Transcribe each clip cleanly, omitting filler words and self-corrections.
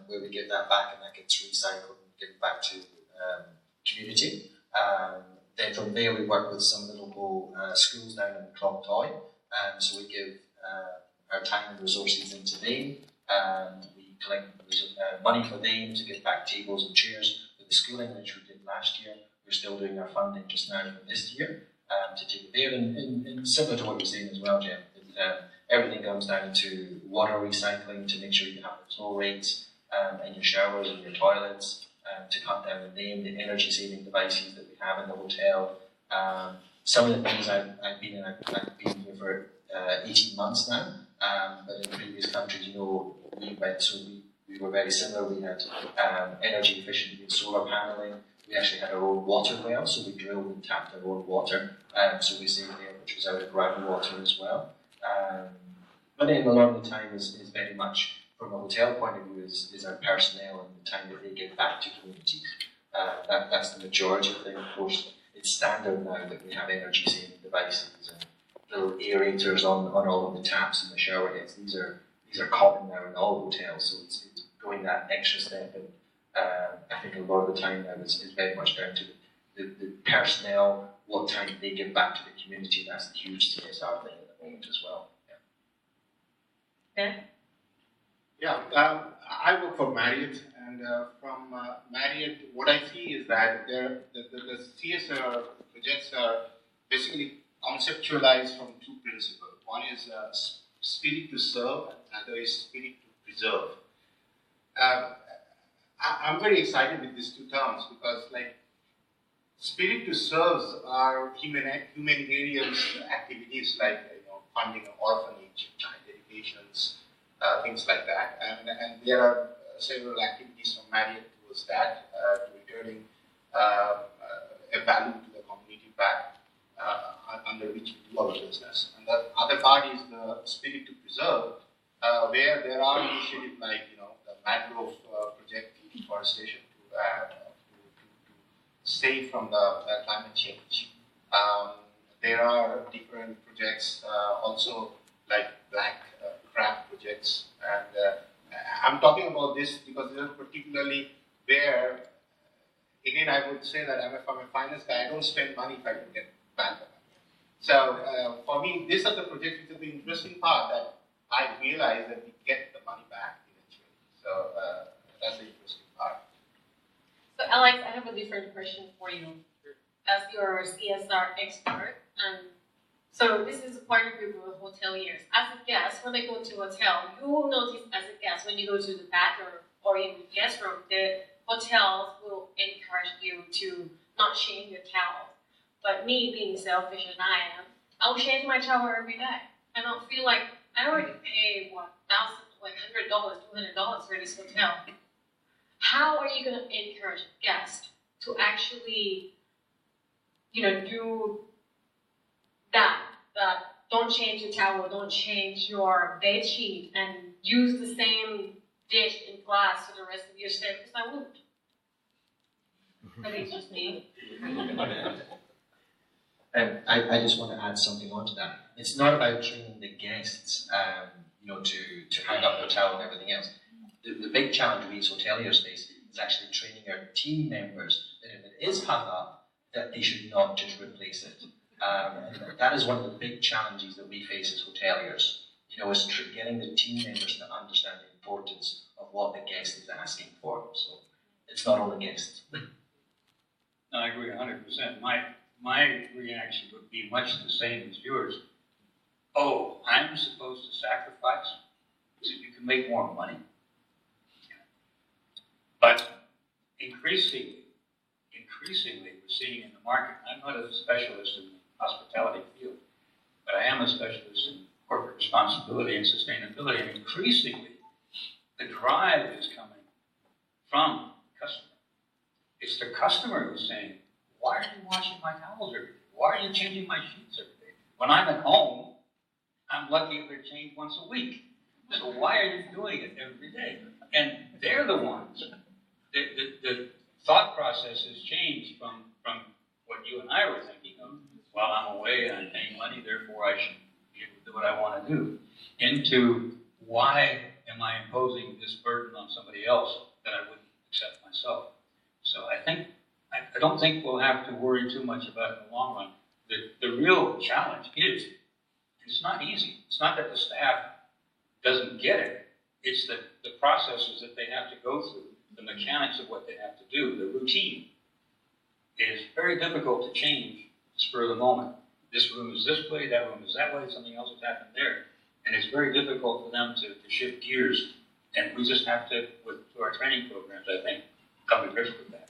where we give that back and that gets recycled and given back to community. Then from there we work with some of the local schools down in Clontoy, so we give our time and resources into them, and we collect money for them to give back tables and chairs for the schooling, which we did last year. We're still doing our funding just now for this year to take it there, and similar to what you're saying as well, Jim. Everything comes down to water recycling to make sure you have the flow rates in your showers and your toilets, to cut down the energy saving devices that we have in the hotel. Some of the things I've been here for 18 months now, but in previous countries, we were very similar. We had energy efficiency and solar paneling. We actually had our own water well, so we drilled and tapped our own water, so we saved there, which was out of groundwater as well. But then a lot of the time is very much, from a hotel point of view, is our personnel and the time that they give back to communities. That's the majority of things. Of course, it's standard now that we have energy saving devices and little aerators on all of the taps and the shower heads. These are common now in all hotels, so it's going that extra step. And I think a lot of the time now is very much down to the personnel, what time they give back to the community. That's the huge CSR thing at the moment as well. Yeah. Yeah, I work for Marriott, and from Marriott, what I see is that the CSR projects are basically conceptualized from two principles. One is spirit to serve, and the other is spirit to preserve. I'm very excited with these two terms because, like, spirit to serve are humanitarian activities like funding an orphanage, child dedications, things like that, and there are several activities from Marriott towards that, to returning a value to the community back, under which we do our business. And the other part is the spirit to preserve, where there are initiatives like the mangrove project, deforestation to save from the climate change. There are different projects also like black crab projects, and I'm talking about this because this is particularly where, again, I would say that if I'm a finance guy, I don't spend money if I don't get back the money. So for me, these are the projects which are the interesting part, that I realize that we get the money back eventually. So that's the interesting part. So Alex, I have a different question for you. As your CSR expert, so this is a point of view for hoteliers. As a guest, when they go to a hotel, you will notice as a guest when you go to the bathroom or in the guest room, the hotels will encourage you to not change your towel. But me, being selfish as I am, I'll change my towel every day. I don't feel like I already paid $100, $200 for this hotel. How are you going to encourage guests to actually, do that don't change your towel, don't change your bed sheet, and use the same dish and glass for the rest of your stay? Because I wouldn't. I think it's just me. I just want to add something onto that. It's not about training the guests, to hang up their towel and everything else. The big challenge we as hoteliers face is actually training our team members that if it is hung up, that they should not just replace it. And that is one of the big challenges that we face as hoteliers. Is getting the team members to understand the importance of what the guest is asking for. So it's not only guests. No, I agree 100%. My reaction would be much the same as yours. Oh, I'm supposed to sacrifice so you can make more money. But increasingly, we're seeing in the market, I'm not a specialist in the hospitality field, but I am a specialist in corporate responsibility and sustainability, and increasingly, the drive is coming from the customer. It's the customer who's saying, why are you washing my towels every day? Why are you changing my sheets every day? When I'm at home, I'm lucky if they're changed once a week. So why are you doing it every day? And they're the ones. The thought process has changed from what you and I were thinking of, while I'm away and I'm paying money, therefore I should be able to do what I want to do, into why am I imposing this burden on somebody else that I wouldn't accept myself. So I don't think we'll have to worry too much about it in the long run. The real challenge is, it's not easy. It's not that the staff doesn't get it. It's that the processes that they have to go through, the mechanics of what they have to do, the routine, is very difficult to change spur of the moment. This room is this way, that room is that way, something else has happened there. And it's very difficult for them to shift gears. And we just have to, through our training programs, I think, come to grips with that.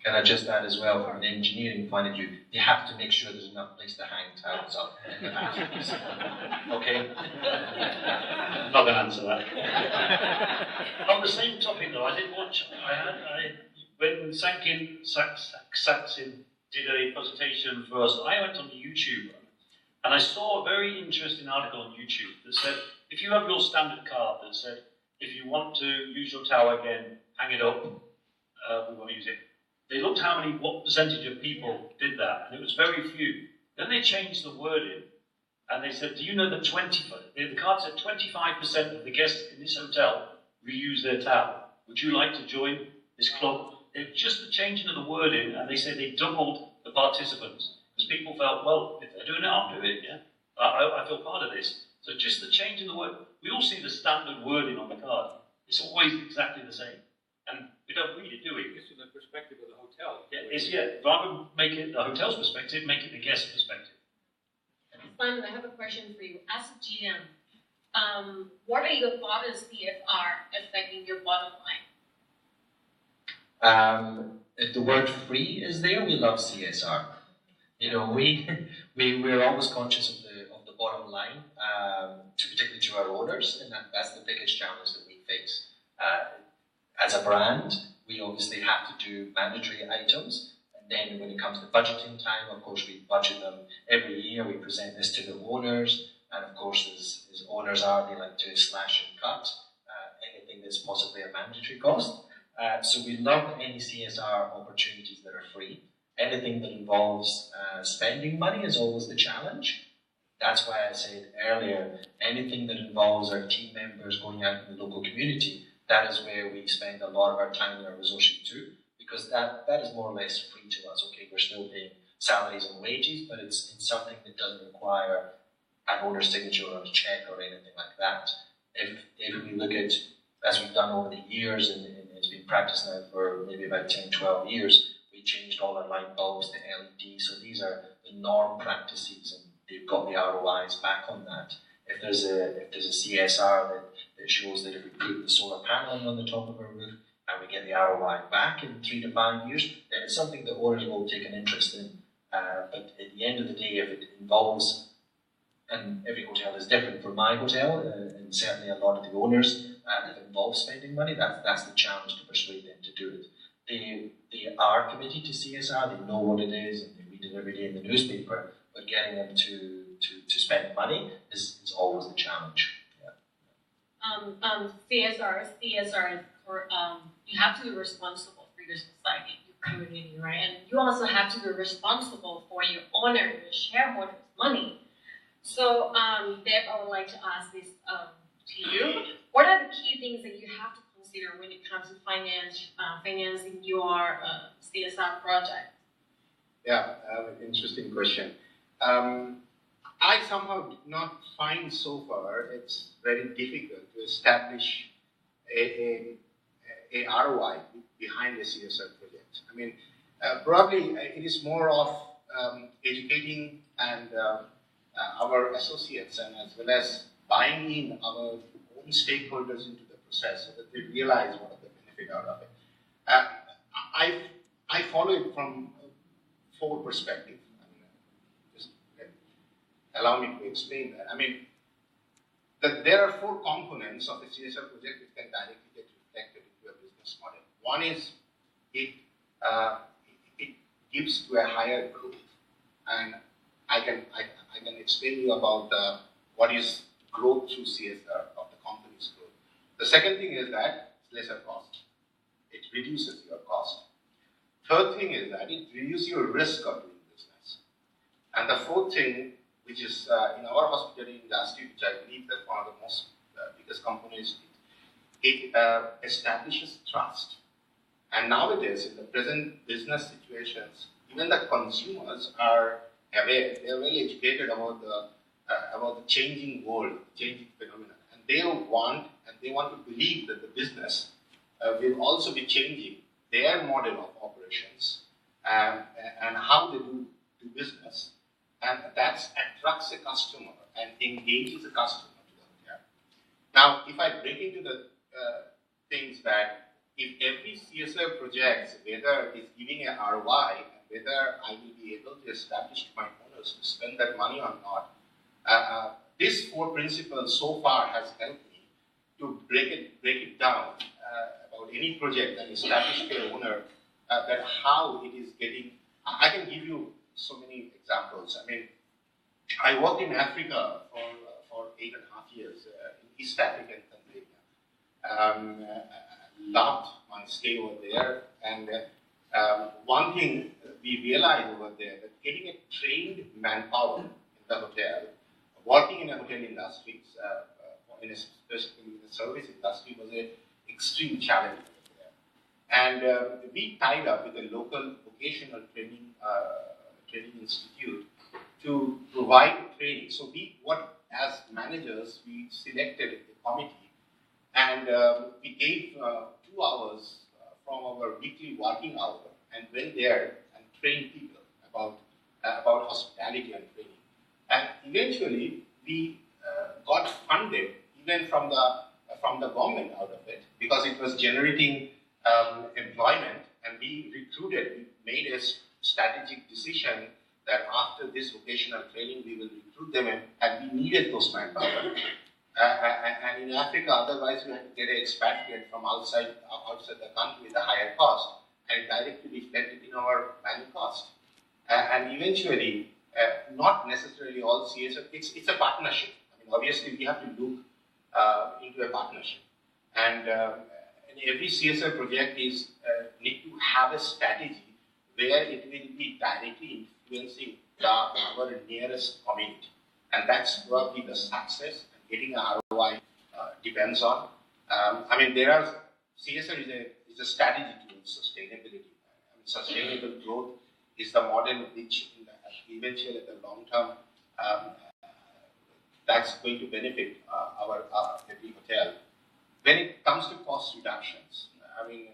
Can I just add as well, from an engineering point of view, you have to make sure there's enough place to hang towels up in the bathrooms. Okay? I'm not going to answer that. On the same topic though, I did watch, when Saksin did a presentation for us, I went on YouTube and I saw a very interesting article on YouTube that said, if you have your standard card that said, if you want to use your towel again, hang it up, we want to use it. They looked what percentage of people did that, and it was very few. Then they changed the wording, and they said, do you know that the card said 25% of the guests in this hotel reuse their towel. Would you like to join this club? They've just the changing of the wording, and they said they doubled the participants. Because people felt, well, if they're doing it, I'll do it, yeah. I feel part of this. So just the change in the word, we all see the standard wording on the card. It's always exactly the same. And we don't read it, do we? It's from the perspective of the hotel. Rather than make it the hotel's perspective, make it the guest's perspective. Simon, I have a question for you. As a GM, what are your thoughts on CSR affecting your bottom line? If the word free is there, we love CSR. You know, we're always conscious of the bottom line, particularly to our owners, and that's the biggest challenge that we face. As a brand, we obviously have to do mandatory items, and then when it comes to budgeting time, of course, we budget them every year. We present this to the owners, and of course, as owners are, they like to slash and cut anything that's possibly a mandatory cost. So we love any CSR opportunities that are free. Anything that involves spending money is always the challenge. That's why I said earlier, anything that involves our team members going out in the local community, that is where we spend a lot of our time and our resources too, because that is more or less free to us. Okay, we're still paying salaries and wages, but it's something that doesn't require an owner's signature or a check or anything like that. If we look at, as we've done over the years, and it's been practiced now for maybe about 10, 12 years, we changed all our light bulbs to LED, so these are the norm practices, and they've got the ROIs back on that. If there's a CSR that shows that if we put the solar paneling on the top of our roof and we get the ROI back in 3 to 5 years, then it's something that owners will take an interest in. But at the end of the day, if it involves, and every hotel is different for my hotel, and certainly a lot of the owners, if it involves spending money, that's the challenge to persuade them to do it. They are committed to CSR, they know what it is, and they read it every day in the newspaper, but getting them to spend money is always the challenge. CSR is you have to be responsible for your society, your community, right? And you also have to be responsible for your owner, your shareholders' money. So, Deb, I would like to ask this to you. What are the key things that you have to consider when it comes to financing your CSR project? Yeah, an interesting question. I somehow did not find so far it's very difficult to establish a ROI behind a CSR project. I mean, probably it is more of educating and our associates, and as well as buying in our own stakeholders into the process so that they realize what are the benefit out of it. I follow it from 4 perspectives. Allow me to explain that. I mean, there are 4 components of a CSR project which can directly get reflected into a business model. One is it gives to a higher growth, and I can explain to you about what is growth through CSR of the company's growth. The second thing is that it's lesser cost. It reduces your cost. Third thing is that it reduces your risk of doing business. And the fourth thing, which is in our hospitality industry, which I believe that one of the most biggest companies, it establishes trust. And nowadays, in the present business situations, even the consumers are aware, they are well educated about the changing world, changing phenomena. And they want to believe that the business will also be changing their model of operations and how they do business. And that attracts a customer and engages a customer to the hotel. Now, if I break into the things that if every CSR project, whether it's giving a ROI, and whether I will be able to establish to my owners to spend that money or not, these 4 principles so far has helped me to break it down about any project and establish to the owner that how it is getting. I can give you so many examples. I mean, I worked in Africa for 8.5 years in East Africa and Tanzania. Loved my stay over there, and one thing we realized over there that getting a trained manpower in the hotel, working in a hotel industry, especially in the service industry, was an extreme challenge over there. And we tied up with a local vocational training institute to provide training. So as managers, we selected a committee. And we gave 2 hours from our weekly working hour and went there and trained people about hospitality and training. And eventually, we got funded even from the government out of it because it was generating employment. And we made a strategic decision that after this vocational training, we will recruit them, and we needed those manpower. And in Africa, otherwise we had to get an expatriate from outside the country with a higher cost, and directly reflected in our manning cost. And eventually, not necessarily all CSR, it's a partnership. I mean, obviously we have to look into a partnership. And every CSR project need to have a strategy where it will be directly influencing our nearest community. And that's probably the success. Getting an ROI depends on. I mean, CSR is a strategy towards sustainability. I mean, sustainable growth is the model which, eventually, at the long term, that's going to benefit our every hotel. When it comes to cost reductions, I mean,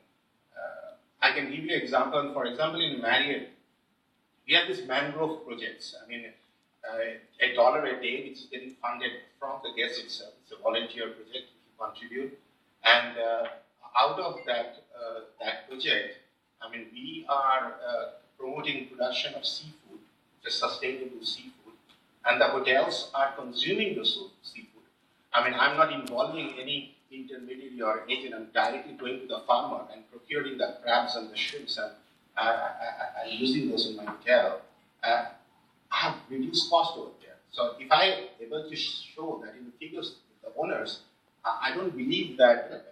I can give you an example. For example, in Marriott, we have these mangrove projects. I mean, $1 a day, which is getting funded from the guest itself. It's a volunteer project if you contribute. And out of that project, I mean, we are promoting production of seafood, just sustainable seafood, and the hotels are consuming the seafood. I mean, I'm not involving any intermediary or agent. I'm directly going to the farmer and procuring the crabs and the shrimps and using those in my hotel. I have reduced cost over there. So if I am able to show that in the figures with the owners, I don't believe that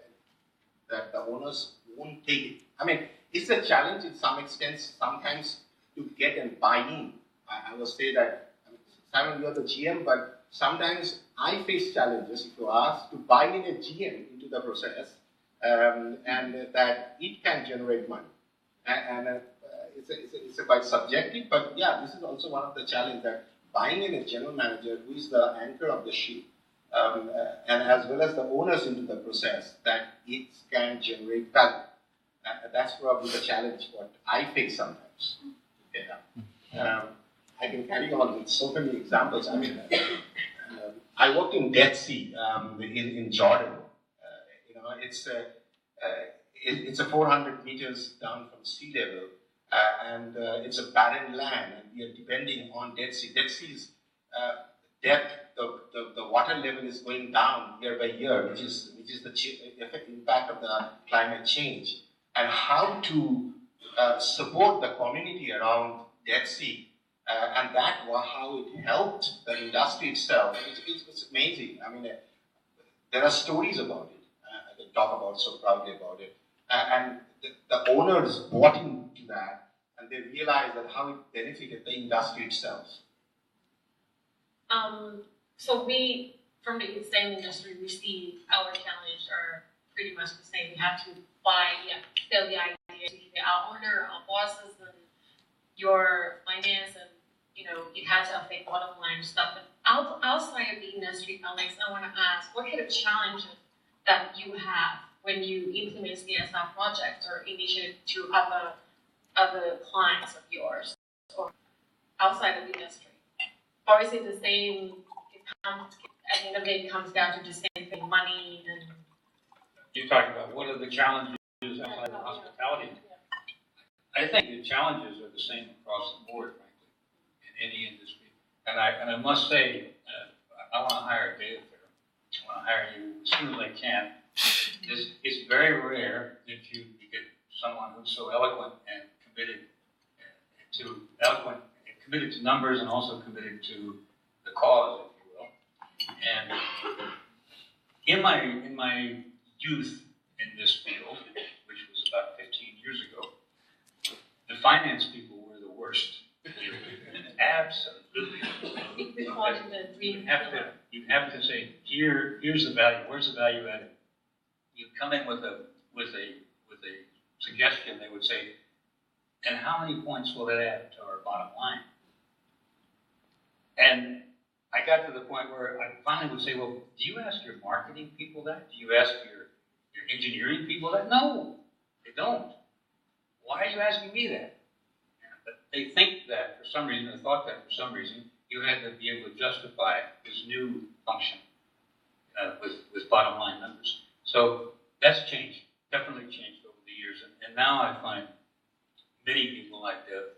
the owners won't take it. I mean, it's a challenge in some extent sometimes to get and buy in. I will say that, I mean, Simon, you're the GM, but sometimes I face challenges, if you ask, to buy in a GM into the process, and that it can generate money. And it's a quite subjective, but yeah, this is also one of the challenges that buying in a general manager who is the anchor of the ship, and as well as the owners into the process, that it can generate value. That's probably the challenge what I face sometimes. Yeah. I can carry on with so many examples. I mean, I worked in Dead Sea in Jordan. It's a 400 meters down from sea level, and it's a barren land, and we are depending on Dead Sea. Dead Sea's depth, the water level is going down year by year, which is the impact of the climate change, and how to support the community around Dead Sea. And that was how it helped the industry itself. It's amazing. I mean, there are stories about it. I can talk about so proudly about it. And the owners bought into that, and they realized that how it benefited the industry itself. So we, from the same industry, we see our challenge, our pretty much the same. You have to sell the idea to our owner, our bosses, and your finance, and it has to affect bottom line stuff. But outside of the industry, Alex, I want to ask, what kind of challenges that you have when you implement CSR projects or initiative to other clients of yours or outside of the industry? Or is it the same? At the end of the day, it comes down to the same thing: money and. You're talking about what are the challenges outside of hospitality? I think the challenges are the same across the board, frankly, in any industry. And I must say, I want to hire Dave there. I want to hire you as soon as I can. It's very rare that you get someone who's so eloquent and committed to numbers and also committed to the cause, if you will. And in my youth in this field, which was about 15 years ago, the finance people were the worst. Absolutely. You have to say, here's the value. Where's the value added? You come in with a suggestion. They would say, and how many points will it add to our bottom line? And I got to the point where I finally would say, well, do you ask your marketing people that? Do you ask your engineering people that? No, they don't. Why are you asking me that? But they think that for some reason, or thought that for some reason, you had to be able to justify this new function with bottom line numbers. So that's changed, definitely changed over the years. And now I find many people like Dev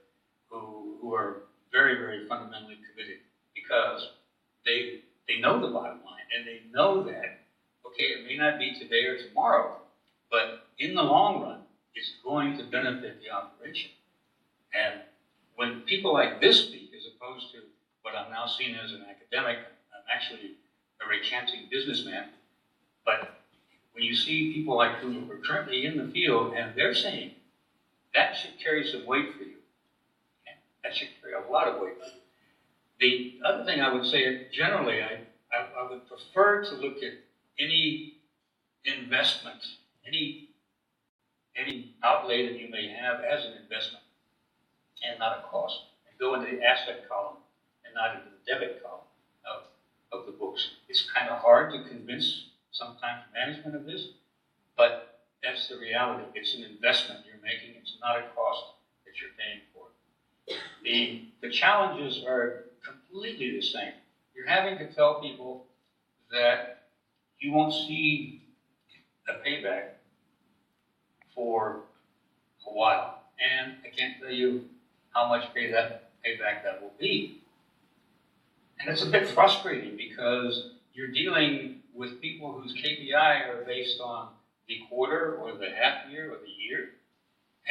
who are very, very fundamentally committed because they know the bottom line and they know that, okay, it may not be today or tomorrow, but in the long run, it's going to benefit the operation. And when people like this speak, as opposed to what I'm now seen as an academic, I'm actually a recanting businessman, but when you see people like who are currently in the field and they're saying, that should carry some weight for you. That should carry a lot of weight for you. The other thing I would say, generally, I would prefer to look at any investment, any outlay that you may have as an investment and not a cost, and go into the asset column and not into the debit column of the books. It's kind of hard to convince sometimes management of this, but that's the reality. It's an investment you're making. It's not a cost that you're paying for. The challenges are completely the same. You're having to tell people that you won't see a payback for a while. And I can't tell you how much payback that will be. And it's a bit frustrating because you're dealing with people whose KPI are based on the quarter or the half year or the year.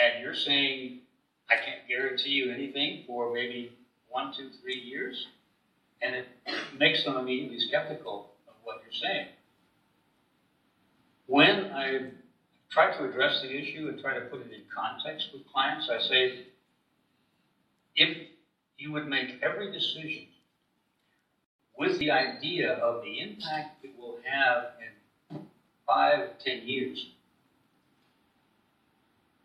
And you're saying, I can't guarantee you anything for maybe 1, 2, 3 years. And it makes them immediately skeptical of what you're saying. When I try to address the issue and try to put it in context with clients, I say, if you would make every decision with the idea of the impact it will have in 5, 10 years,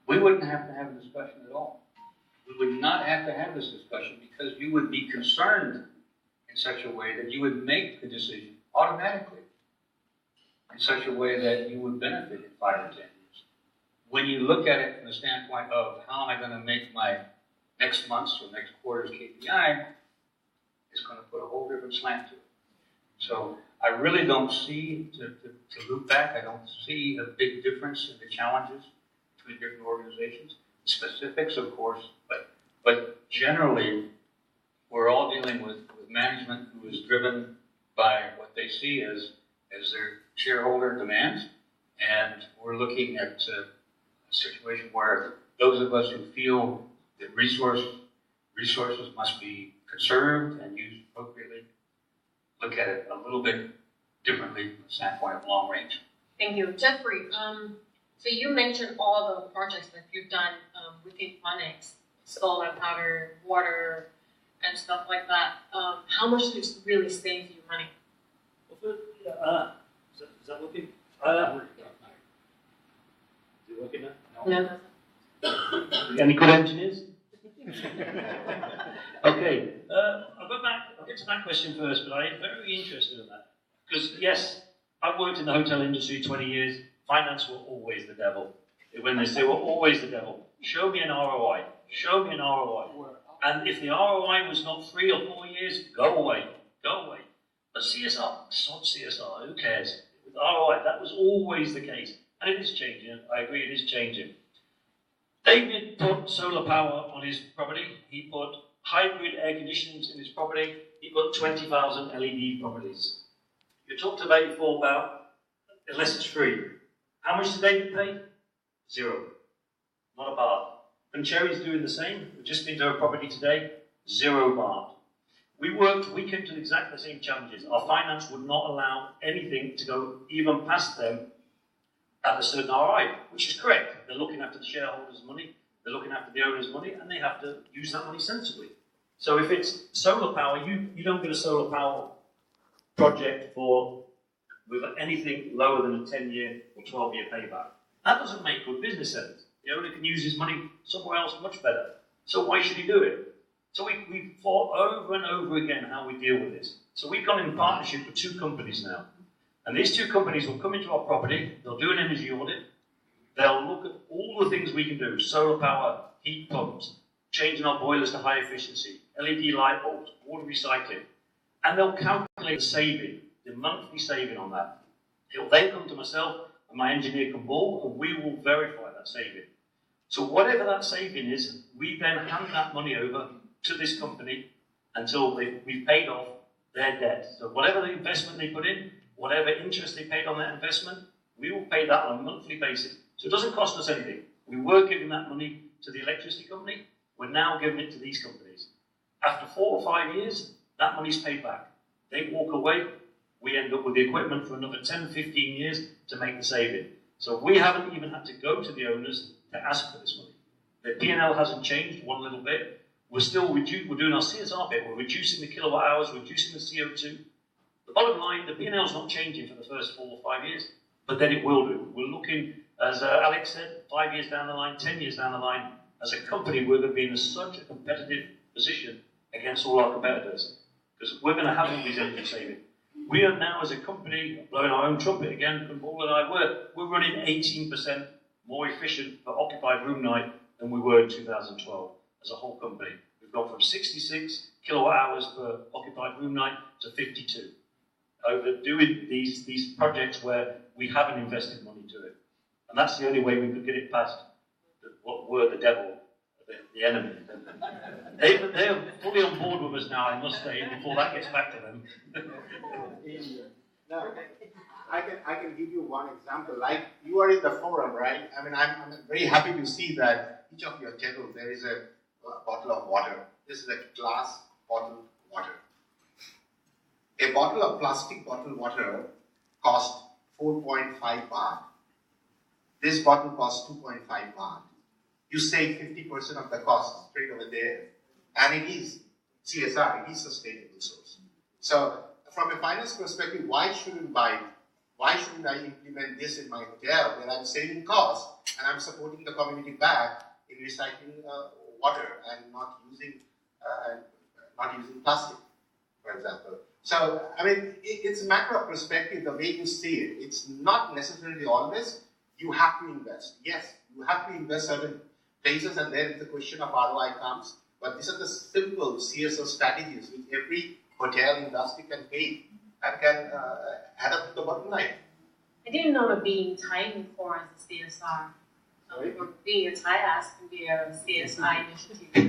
we wouldn't have to have a discussion at all. We would not have to have this discussion because you would be concerned in such a way that you would make the decision automatically in such a way that you would benefit in 5 or 10 years. When you look at it from the standpoint of how am I going to make my next month's or next quarter's KPI, it's going to put a whole different slant to it. So I really don't see, to loop back, I don't see a big difference in the challenges between different organizations. Specifics, of course, but generally, we're all dealing with management who is driven by what they see as their shareholder demands, and we're looking at a situation where those of us who feel that resources must be conserved and used appropriately look at it a little bit differently from the standpoint of long range. Thank you. Jeffrey, so you mentioned all the projects that you've done within Monex, solar, power, water, and stuff like that. How much do you really save you money? Is that working? working now? No. Any good engineers? Okay, I'll get to that question first, but I'm very interested in that. Because, yes, I've worked in the hotel industry 20 years. Finance were always the devil. When they say, we're always the devil. Show me an ROI. Show me an ROI. And if the ROI was not 3 or 4 years, go away. Go away. But CSR, sod CSR, who cares? With ROI, that was always the case. And it is changing. I agree, it is changing. David put solar power on his property. He put hybrid air conditionings in his property. He put 20,000 LED properties. You talked about before about, unless it's free. How much did David pay? 0. Not a baht. And Cherry's doing the same. We've just been to a property today. 0 baht. We came to exactly the same challenges. Our finance would not allow anything to go even past them at a certain ROI, which is correct. They're looking after the shareholders' money, they're looking after the owners' money, and they have to use that money sensibly. So if it's solar power, you don't get a solar power project with anything lower than a 10-year or 12-year payback. That doesn't make good business sense. The owner can use his money somewhere else much better. So why should he do it? So we fought over and over again how we deal with this. So we've gone in partnership with 2 companies now. And these 2 companies will come into our property, they'll do an energy audit, they'll look at all the things we can do, solar power, heat pumps, changing our boilers to high efficiency, LED light bulbs, water recycling, and they'll calculate the saving, the monthly saving on that. It'll then come to myself and my engineer can ball, and we will verify that saving. So whatever that saving is, we then hand that money over to this company until we've paid off their debt. So whatever the investment they put in, whatever interest they paid on that investment, we will pay that on a monthly basis. So it doesn't cost us anything. We were giving that money to the electricity company. We're now giving it to these companies. After 4 or 5 years, that money's paid back. They walk away. We end up with the equipment for another 10, 15 years to make the saving. So we haven't even had to go to the owners to ask for this money. The P&L hasn't changed one little bit. We're doing our CSR bit. We're reducing the kilowatt hours, reducing the CO2. The bottom line, the P&L is not changing for the first 4 or 5 years, but then it will do. We're looking, as Alex said, 5 years down the line, 10 years down the line, as a company, we're going to be in such a competitive position against all our competitors, because we're going to have all these energy savings. We are now, as a company, blowing our own trumpet again, Paul and I, we're running 18% more efficient per occupied room night than we were in 2012 as a whole company. We've gone from 66 kilowatt hours per occupied room night to 52. Over doing these projects where we haven't invested money to it. And that's the only way we could get it past what were the devil, the enemy. They're fully on board with us now, I must say, before that gets back to them. Now, I can give you one example. Like, you are in the forum, right? I mean, I'm very happy to see that each of your tables there is a bottle of water. This is a glass bottled water. A bottle of plastic bottled water costs 4.5 baht. This bottle costs 2.5 baht. You save 50% of the cost straight over there. And it is CSR, it is sustainable source. So from a finance perspective, why shouldn't I implement this in my hotel where I'm saving costs and I'm supporting the community back in recycling water and not using plastic, for example. So, I mean, it's a matter of perspective, the way you see it. It's not necessarily always you have to invest. Yes, you have to invest certain places, and then the question of ROI comes. But these are the simple CSR strategies which every hotel industry can take and can add up to the bottom line. I didn't know that being Thai before as a CSR. So being a Thai ass can be a CSI initiative.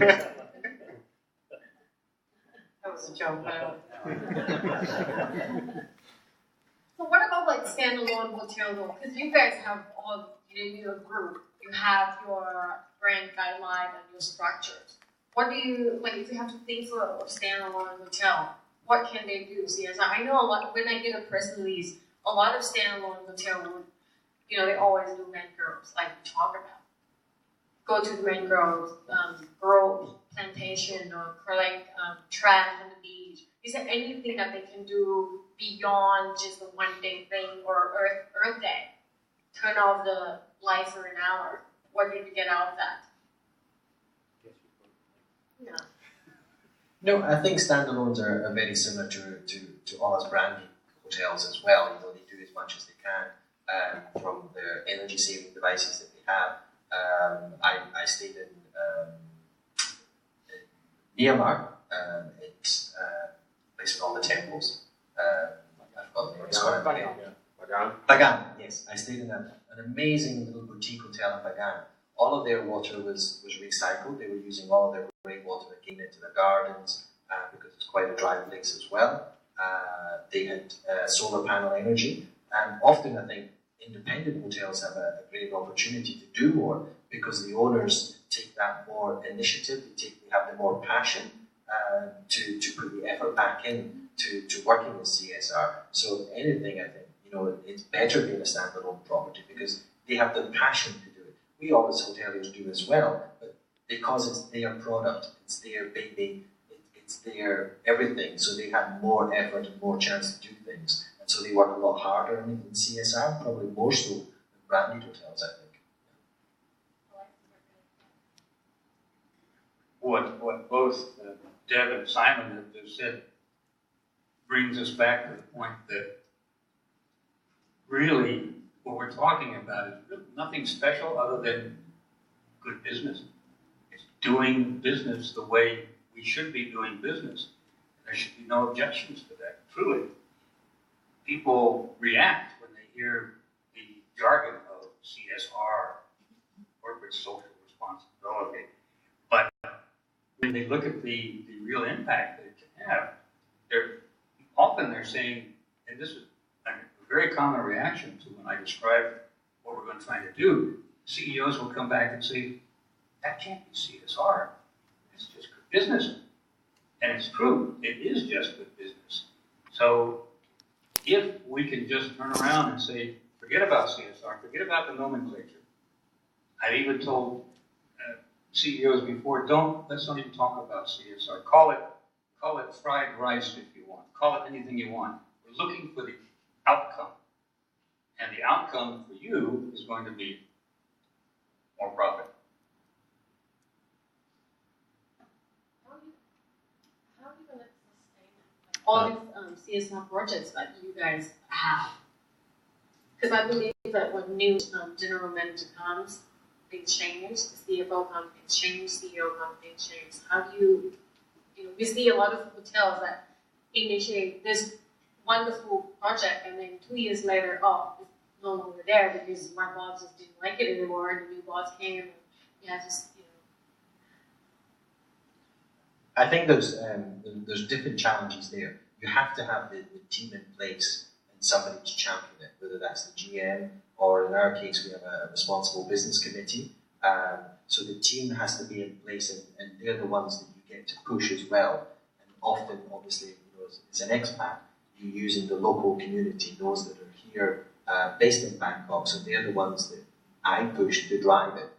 That was a joke, but so what about like standalone hotel though? Because you guys have all in your group, you have your brand guideline and your structures. What do you like if you have to think for a standalone hotel? What can they do? CSR. I know a lot when I get a press release, a lot of standalone hotel would, they always do mangroves, like we talk about. Go to the mangroves, grow plantation or collect trash on the beach. Is there anything that they can do beyond just the one day thing or Earth Day? Turn off the apply for an hour. What did you get out of that? No. No, I think standalones are very similar to honest branding hotels as well. You know, they do as much as they can from their energy saving devices that they have. I stayed in Myanmar. It's a place with all the temples. I've got the name. Bagan, yes. I stayed in an amazing little boutique hotel in Bagan. All of their water was recycled. They were using all of their rainwater that came into the gardens because it's quite a dry place as well. They had solar panel energy. And often I think independent hotels have a great opportunity to do more because the owners take that more initiative, they have the more passion to put the effort back in to working with CSR. So if anything, I think, you know, it's better being a standalone property because they have the passion to do it. We all as hoteliers do as well, but because it's their product, it's their baby, it's their everything, so they have more effort and more chance to do things. And so they work a lot harder in CSR, probably more so than branded hotels, I think. What both Deb and Simon have said brings us back to the point that really what we're talking about is really nothing special other than good business. It's doing business the way we should be doing business. There should be no objections to that, truly. People react when they hear the jargon of CSR, corporate social responsibility. But when they look at the real impact that it can have, they're saying, and this is a very common reaction to when I describe what we're going to try to do, CEOs will come back and say, that can't be CSR. It's just good business. And it's true, it is just good business. So if we can just turn around and say, forget about CSR, forget about the nomenclature. I've even told CEOs before, let's not even talk about CSR. Call it fried rice if you want. Call it anything you want. We're looking for the outcome. And the outcome for you is going to be more profit. How are you going to sustain all these CSR projects that you guys have? Because I believe that when new general manager comes, things change. The CFO comes, things change. CEO comes, things change. How do you we see a lot of hotels that initiate this wonderful project and then 2 years later, it's no longer there because my boss just didn't like it anymore and the new boss came and you have to, I think there's different challenges there. You have to have the team in place and somebody to champion it, whether that's the GM or in our case we have a responsible business committee. So the team has to be in place and they're the ones that you get to push as well. And often, obviously, as an expat, you're using the local community, those that are here based in Bangkok, so they're the ones that I push to drive it.